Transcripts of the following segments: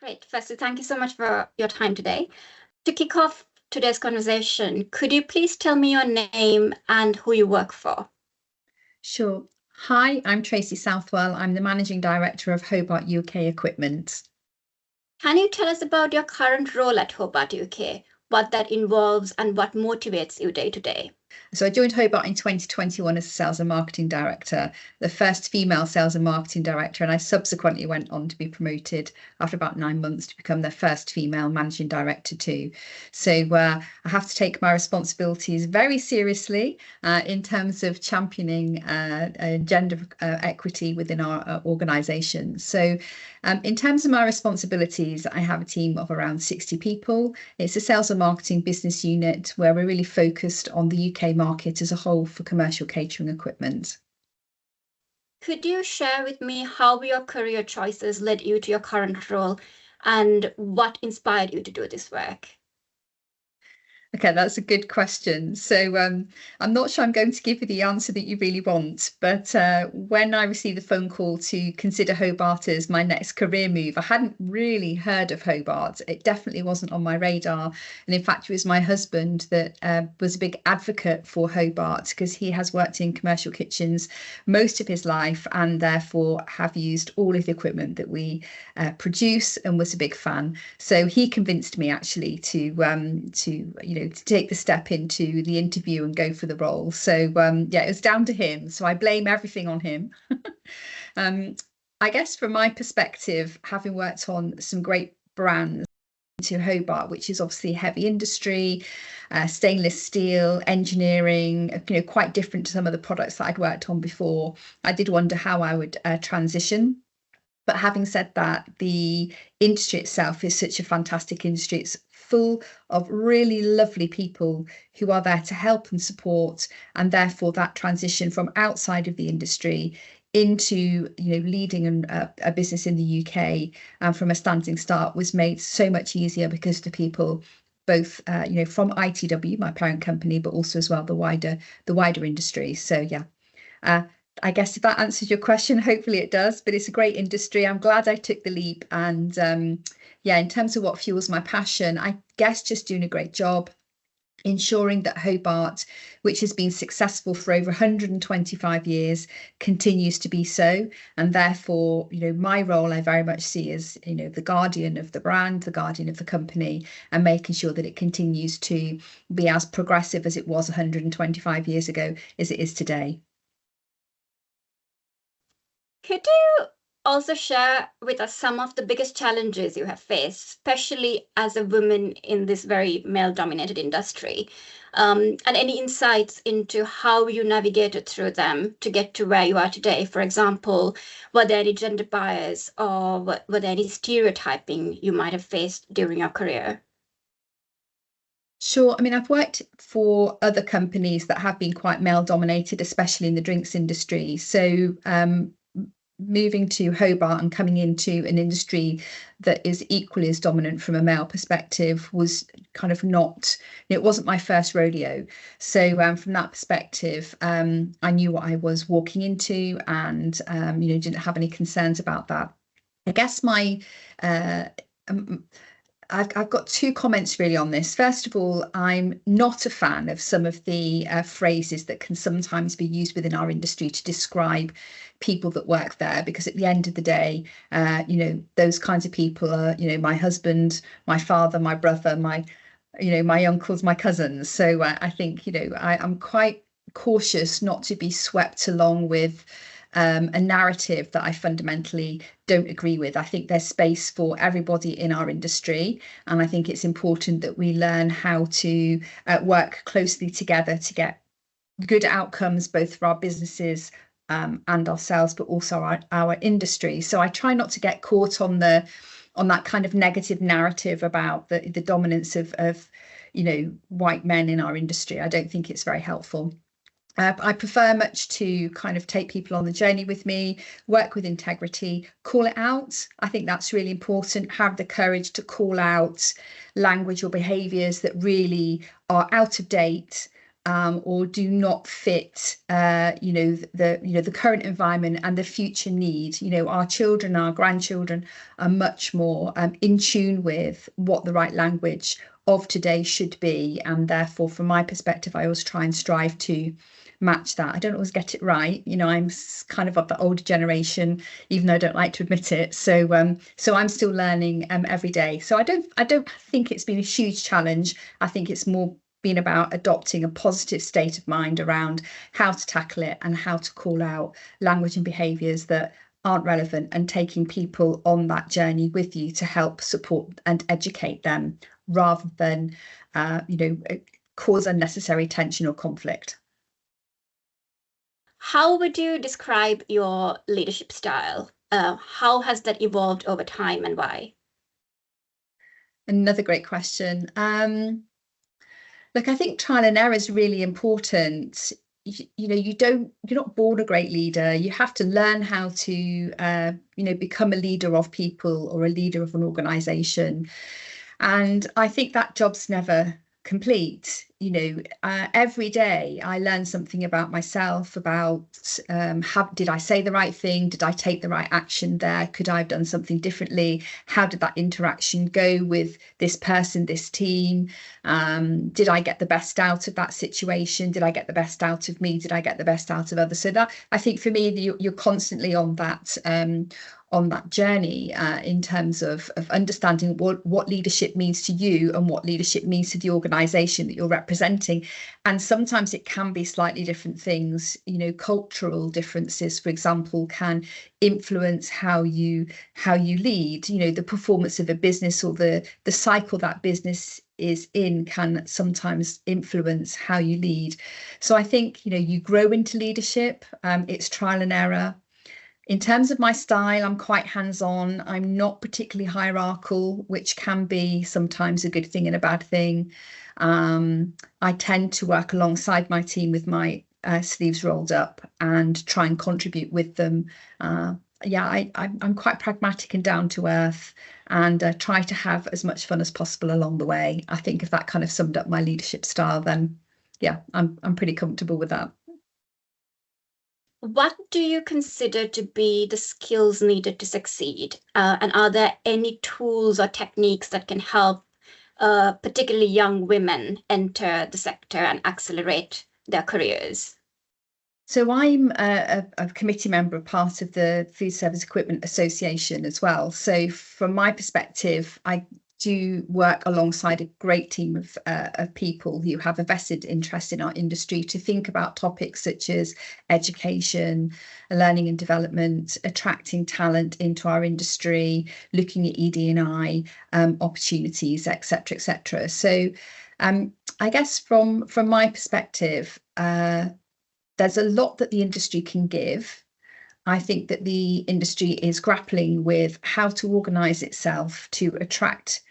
Great. Firstly, thank you so much for your time today. To kick off today's conversation, could you please tell me your name and who you work for? Sure. Hi, I'm Tracy Southwell. I'm the Managing Director of Hobart UK Equipment. Can you tell us about your current role at Hobart UK, what that involves, and what motivates you day to day? So I joined Hobart in 2021 as a Sales and Marketing Director, the first female Sales and Marketing Director, and I subsequently went on to be promoted after about 9 months to become their first female Managing Director too. So I have to take my responsibilities very seriously in terms of championing gender equity within our organisation. So in terms of my responsibilities, I have a team of around 60 people. It's a sales and marketing business unit where we're really focused on the UK market as a whole for commercial catering equipment. Could you share with me how your career choices led you to your current role and what inspired you to do this work? Okay, that's a good question. So I'm not sure I'm going to give you the answer that you really want, but when I received the phone call to consider Hobart as my next career move, I hadn't really heard of Hobart. It definitely wasn't on my radar. And in fact, it was my husband that was a big advocate for Hobart because he has worked in commercial kitchens most of his life and therefore have used all of the equipment that we produce and was a big fan. So he convinced me actually to take the step into the interview and go for the role. So yeah, it was down to him. So I blame everything on him. I guess from my perspective, having worked on some great brands to Hobart, which is obviously heavy industry, stainless steel, engineering, quite different to some of the products that I'd worked on before. I did wonder how I would transition. But having said that, the industry itself is such a fantastic industry. It's full of really lovely people who are there to help and support, and therefore that transition from outside of the industry into leading a business in the UK and from a standing start was made so much easier because the people both from ITW, my parent company, but also as well the wider industry. So yeah. I guess if that answers your question, hopefully it does, but it's a great industry. I'm glad I took the leap. And yeah, in terms of what fuels my passion, I guess just doing a great job, ensuring that Hobart, which has been successful for over 125 years, continues to be so. And therefore, my role I very much see as, the guardian of the brand, the guardian of the company, and making sure that it continues to be as progressive as it was 125 years ago as it is today. Could you also share with us some of the biggest challenges you have faced, especially as a woman in this very male-dominated industry, and any insights into how you navigated through them to get to where you are today? For example, were there any gender bias or were there any stereotyping you might have faced during your career? Sure. I mean, I've worked for other companies that have been quite male dominated, especially in the drinks industry. So moving to Hobart and coming into an industry that is equally as dominant from a male perspective was kind of not, it wasn't my first rodeo. So from that perspective, I knew what I was walking into and, didn't have any concerns about that. I guess I've got two comments really on this. First of all, I'm not a fan of some of the phrases that can sometimes be used within our industry to describe people that work there, because at the end of the day, those kinds of people are, my husband, my father, my brother, my uncles, my cousins. So I think, I'm quite cautious not to be swept along with a narrative that I fundamentally don't agree with. I think there's space for everybody in our industry, and I think it's important that we learn how to work closely together to get good outcomes both for our businesses and ourselves, but also our industry. So I try not to get caught on that kind of negative narrative about the dominance of white men in our industry. I don't think it's very helpful. I prefer much to kind of take people on the journey with me, work with integrity, call it out. I think that's really important. Have the courage to call out language or behaviours that really are out of date or do not fit, the current environment and the future need. Our children, our grandchildren are much more in tune with what the right language of today should be, and therefore, from my perspective, I always try and strive to match that. I don't always get it right. I'm kind of the older generation, even though I don't like to admit it. So I'm still learning every day. So I don't think it's been a huge challenge. I think it's more been about adopting a positive state of mind around how to tackle it and how to call out language and behaviours that aren't relevant, and taking people on that journey with you to help support and educate them rather than cause unnecessary tension or conflict. How would you describe your leadership style? How has that evolved over time, and why? Another great question. Look, I think trial and error is really important. You're not born a great leader. You have to learn how to, become a leader of people or a leader of an organization. And I think that job's never complete. Every day I learn something about myself, about did I say the right thing? Did I take the right action there? Could I have done something differently? How did that interaction go with this person, this team? Did I get the best out of that situation? Did I get the best out of me? Did I get the best out of others? So that, I think, for me, you're constantly on that journey in terms of understanding what leadership means to you and what leadership means to the organisation that you're representing. And sometimes it can be slightly different things. Cultural differences, for example, can influence how you lead. The performance of a business or the cycle that business is in can sometimes influence how you lead. So I think you grow into leadership. It's trial and error. In terms of my style, I'm quite hands-on. I'm not particularly hierarchical, which can be sometimes a good thing and a bad thing. I tend to work alongside my team with my sleeves rolled up and try and contribute with them. I'm quite pragmatic and down to earth, and try to have as much fun as possible along the way. I think if that kind of summed up my leadership style, then yeah, I'm pretty comfortable with that. What do you consider to be the skills needed to succeed? And are there any tools or techniques that can help particularly young women enter the sector and accelerate their careers? So I'm a committee member, part of the Food Service Equipment Association as well. So from my perspective, I do work alongside a great team of people who have a vested interest in our industry to think about topics such as education, learning and development, attracting talent into our industry, looking at ED&I opportunities, etc., etc. So I guess from my perspective, there's a lot that the industry can give. I think that the industry is grappling with how to organise itself to attract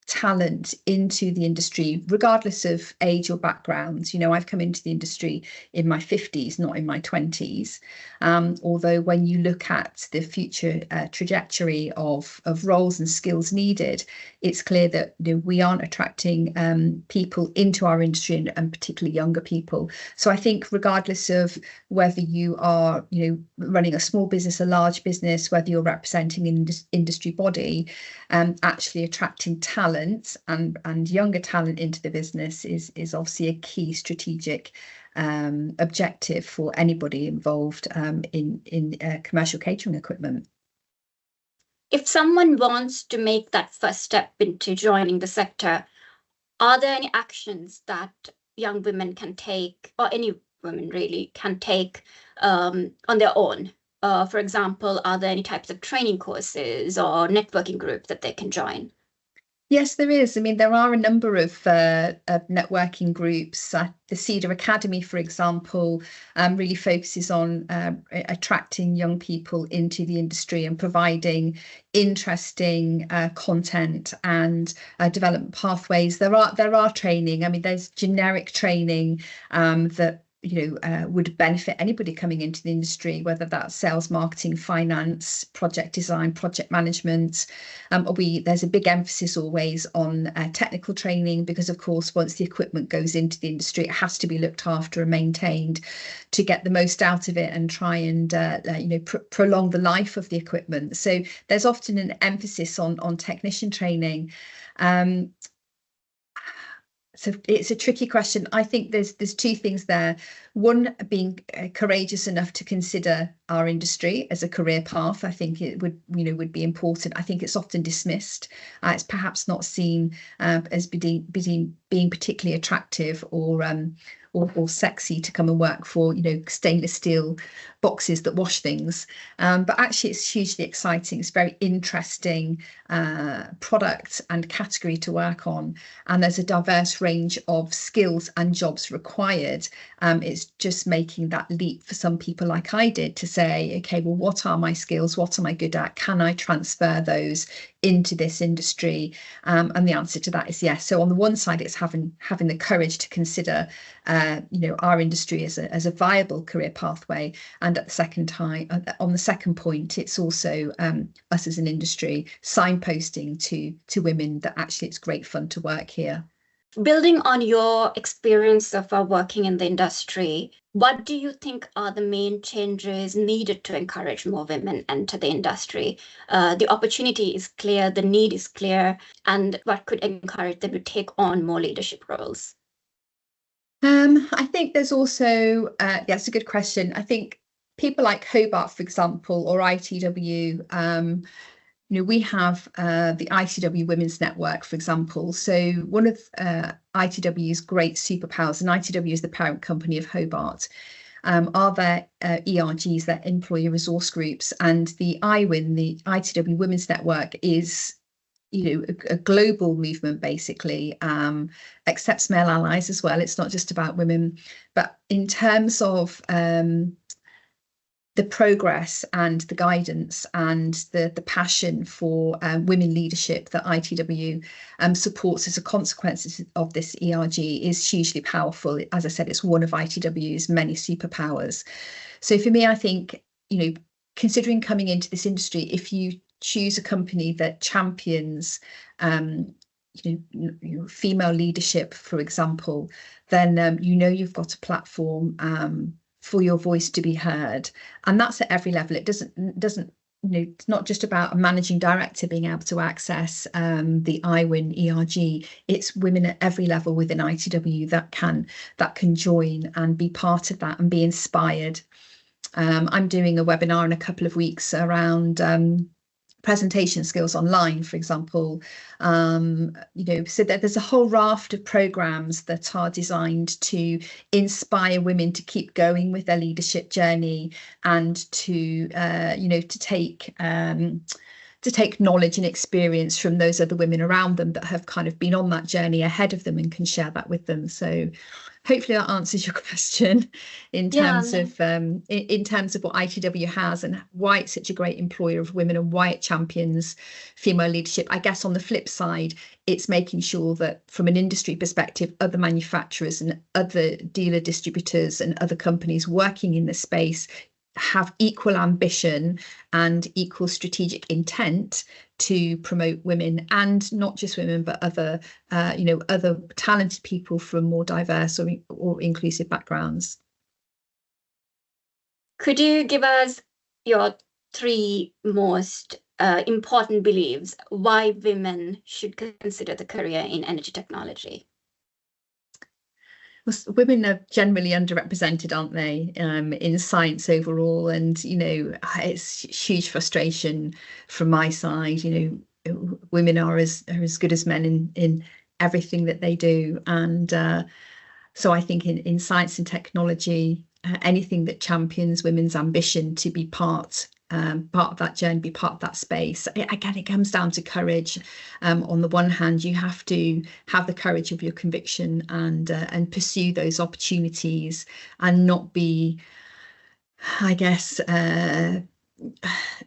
talent into the industry, regardless of age or background. I've come into the industry in my 50s, not in my 20s. Although when you look at the future trajectory of roles and skills needed, it's clear that we aren't attracting people into our industry, and particularly younger people. So I think regardless of whether you are running a small business, a large business, whether you're representing an industry body, actually attracting talent and younger talent into the business is obviously a key strategic objective for anybody involved in commercial catering equipment. If someone wants to make that first step into joining the sector, are there any actions that young women can take, or any women really can take on their own? For example, are there any types of training courses or networking groups that they can join? Yes, there is. I mean, there are a number of networking groups. The Cedar Academy, for example, really focuses on attracting young people into the industry and providing interesting content and development pathways. There are training. I mean, there's generic training that would benefit anybody coming into the industry, whether that's sales, marketing, finance, project design, project management. There's a big emphasis always on technical training, because of course once the equipment goes into the industry, it has to be looked after and maintained to get the most out of it and try and prolong the life of the equipment. So there's often an emphasis on technician training. So it's a tricky question. I think there's two things there. One, being courageous enough to consider our industry as a career path. I think it would be important. I think it's often dismissed. It's perhaps not seen as being particularly attractive or sexy to come and work for, stainless steel boxes that wash things. But actually, it's hugely exciting. It's a very interesting product and category to work on. And there's a diverse range of skills and jobs required. It's just making that leap for some people, like I did, to say, okay, well, what are my skills? What am I good at? Can I transfer those into this industry? And the answer to that is yes. So on the one side, it's having the courage to consider our industry as a viable career pathway, and at the on the second point, it's also us as an industry signposting to women that actually it's great fun to work here. Building on your experience of working in the industry, what do you think are the main changes needed to encourage more women enter the industry? The opportunity is clear, the need is clear, and what could encourage them to take on more leadership roles? I think there's also, it's a good question. I think people like Hobart, for example, or ITW, we have the ITW Women's Network, for example. So one of ITW's great superpowers, and ITW is the parent company of Hobart, are their ERGs, their employee resource groups. And the IWIN, the ITW Women's Network, is a global movement, basically, accepts male allies as well. It's not just about women. But in terms of the progress and the guidance and the passion for women leadership that ITW supports as a consequence of this ERG is hugely powerful. As I said, it's one of ITW's many superpowers. So for me, I think, considering coming into this industry, if you choose a company that champions female leadership, for example, then you've got a platform for your voice to be heard, and that's at every level. It doesn't it's not just about a managing director being able to access the IWIN ERG. It's women at every level within ITW that can join and be part of that and be inspired. I'm doing a webinar in a couple of weeks around presentation skills online, for example. So there's a whole raft of programs that are designed to inspire women to keep going with their leadership journey and to take knowledge and experience from those other women around them that have kind of been on that journey ahead of them and can share that with them. So hopefully that answers your question in terms of what ITW has and why it's such a great employer of women and why it champions female leadership. I guess on the flip side, it's making sure that from an industry perspective, other manufacturers and other dealer distributors and other companies working in this space have equal ambition and equal strategic intent to promote women, and not just women, but other talented people from more diverse or inclusive backgrounds. Could you give us your three most important beliefs why women should consider the career in energy technology? Women are generally underrepresented, aren't they, in science overall? And, it's huge frustration from my side. Women are as good as men in everything that they do. And so I think in science and technology, anything that champions women's ambition to be part of that journey, be part of that space. Again, it comes down to courage. On the one hand, you have to have the courage of your conviction and pursue those opportunities and not be, I guess,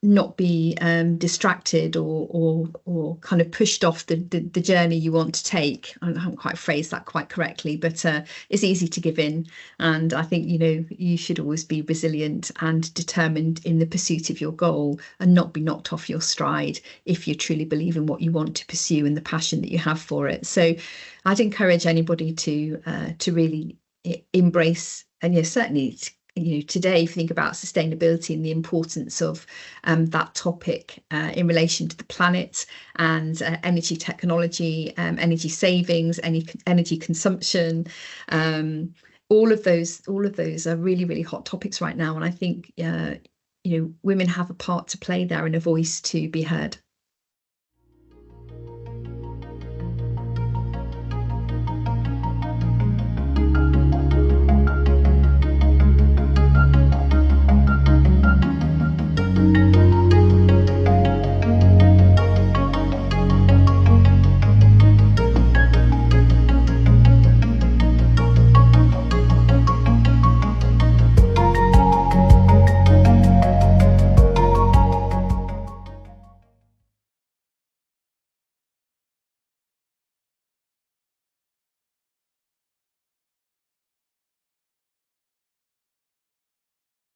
not be distracted or kind of pushed off the journey you want to take. I haven't quite phrased that quite correctly, but it's easy to give in. And I think, you should always be resilient and determined in the pursuit of your goal and not be knocked off your stride if you truly believe in what you want to pursue and the passion that you have for it. So I'd encourage anybody to really embrace, and certainly today, if you think about sustainability and the importance of that topic in relation to the planet and energy technology, energy savings, energy consumption, all of those are really, really hot topics right now. And I think women have a part to play there and a voice to be heard.